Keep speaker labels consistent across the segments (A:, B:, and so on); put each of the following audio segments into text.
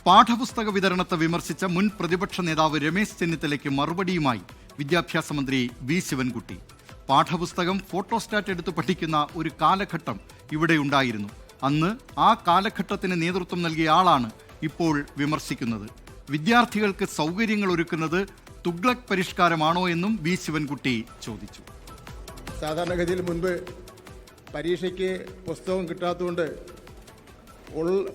A: പാഠപുസ്തക വിതരണത്തെ വിമർശിച്ച മുൻ പ്രതിപക്ഷ നേതാവ് രമേശ് ചെന്നിത്തലയ്ക്ക് മറുപടിയുമായി വിദ്യാഭ്യാസ മന്ത്രി വി ശിവൻകുട്ടി. പാഠപുസ്തകം ഫോട്ടോസ്റ്റാറ്റ് എടുത്ത് പഠിക്കുന്ന ഒരു കാലഘട്ടം ഇവിടെ ഉണ്ടായിരുന്നു. അന്ന് ആ കാലഘട്ടത്തിന് നേതൃത്വം നൽകിയ ആളാണ് ഇപ്പോൾ വിമർശിക്കുന്നത്. വിദ്യാർത്ഥികൾക്ക് സൗകര്യങ്ങൾ ഒരുക്കുന്നത് തുഗ്ലക് പരിഷ്കാരമാണോ എന്നും വി ശിവൻകുട്ടി ചോദിച്ചു.
B: സാധാരണഗതിയിൽ മുൻപ് പരീക്ഷയ്ക്ക് പുസ്തകം കിട്ടാത്തതുകൊണ്ട്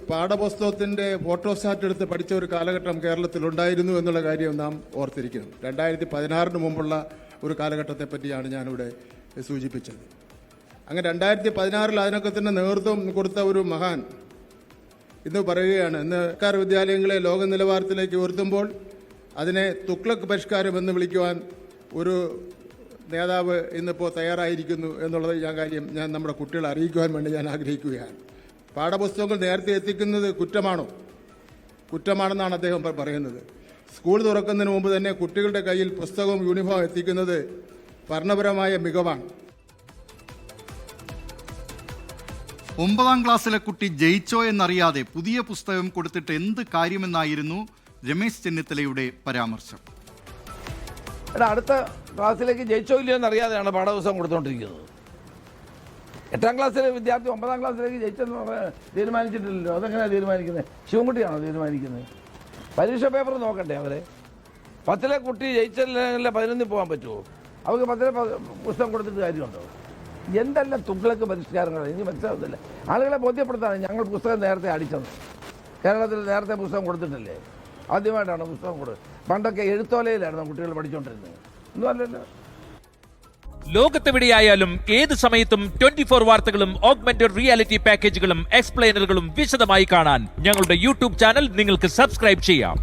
B: പാഠപുസ്തകത്തിൻ്റെ ഫോട്ടോസ്റ്റാറ്റ് എടുത്ത് പഠിച്ച ഒരു കാലഘട്ടം കേരളത്തിലുണ്ടായിരുന്നു എന്നുള്ള കാര്യം നാം ഓർത്തിരിക്കുന്നു. 2016 മുമ്പുള്ള ഒരു കാലഘട്ടത്തെ പറ്റിയാണ് ഞാനിവിടെ സൂചിപ്പിച്ചത്. അങ്ങനെ 2016 അതിനൊക്കെ തന്നെ നേതൃത്വം കൊടുത്ത ഒരു മഹാൻ ഇന്ന് പറയുകയാണ്, ഇന്ന് സർക്കാർ വിദ്യാലയങ്ങളെ ലോക നിലവാരത്തിലേക്ക് ഉയർത്തുമ്പോൾ അതിനെ തുഗ്ലക് പരിഷ്കാരം എന്ന് വിളിക്കുവാൻ ഒരു നേതാവ് ഇന്നിപ്പോൾ തയ്യാറായിരിക്കുന്നു എന്നുള്ളത് ഞാൻ നമ്മുടെ കുട്ടികളെ അറിയിക്കുവാൻ വേണ്ടി ഞാൻ ആഗ്രഹിക്കുകയാണ്. പാഠപുസ്തകങ്ങൾ നേരത്തെ എത്തിക്കുന്നത് കുറ്റമാണെന്നാണ് അദ്ദേഹം പറയുന്നത്. സ്കൂൾ തുറക്കുന്നതിന് മുമ്പ് തന്നെ കുട്ടികളുടെ കയ്യിൽ പുസ്തകവും യൂണിഫോം എത്തിക്കുന്നത് ഭരണപരമായ മികവാണ്.
A: 9ാം ക്ലാസ്സിലെ കുട്ടി ജയിച്ചോ എന്നറിയാതെ പുതിയ പുസ്തകം കൊടുത്തിട്ട് എന്ത് കാര്യമെന്നായിരുന്നു രമേശ് ചെന്നിത്തലയുടെ പരാമർശം.
C: അടുത്ത ക്ലാസ്സിലേക്ക് ജയിച്ചോ ഇല്ലയോ എന്നറിയാതെയാണ് പാഠപുസ്തകം കൊടുത്തുകൊണ്ടിരിക്കുന്നത്. 8ാം ക്ലാസ്സിലെ വിദ്യാർത്ഥി 9ാം ക്ലാസ്സിലേക്ക് ജയിച്ചെന്ന് തീരുമാനിച്ചിട്ടില്ലല്ലോ. അതെങ്ങനെയാണ് തീരുമാനിക്കുന്നത്? ശിവൻകുട്ടിയാണോ തീരുമാനിക്കുന്നത്? പരീക്ഷ പേപ്പർ നോക്കണ്ടേ അവരെ? 10ലെ കുട്ടി ജയിച്ചില്ലെങ്കിൽ 11 പോകാൻ പറ്റുമോ? അവർക്ക് 10ലെ പുസ്തകം കൊടുത്തിട്ട് കാര്യമുണ്ടോ? എന്തെല്ലാം തുഗ്ലക് പരിഷ്കാരങ്ങൾ ഇനി മനസ്സിലാവുന്നില്ല. ആളുകളെ ബോധ്യപ്പെടുത്താണ് ഞങ്ങൾ പുസ്തകം നേരത്തെ അടിച്ചത്. കേരളത്തിൽ നേരത്തെ പുസ്തകം കൊടുത്തിട്ടില്ലേ? ആദ്യമായിട്ടാണ് പുസ്തകം കൊടുത്തത്. പണ്ടൊക്കെ എഴുത്തോലയിലായിരുന്നു കുട്ടികൾ പഠിച്ചുകൊണ്ടിരുന്നത്. ഒന്നും അല്ലല്ലോ.
D: ലോകത്തെവിടെയായാലും ഏത് സമയത്തും 24 വാർത്തകളും ഓഗ്മെന്റഡ് റിയാലിറ്റി പാക്കേജുകളും എക്സ്പ്ലെയിനറുകളും വിശദമായി കാണാൻ ഞങ്ങളുടെ യൂട്യൂബ് ചാനൽ നിങ്ങൾക്ക് സബ്സ്ക്രൈബ് ചെയ്യാം.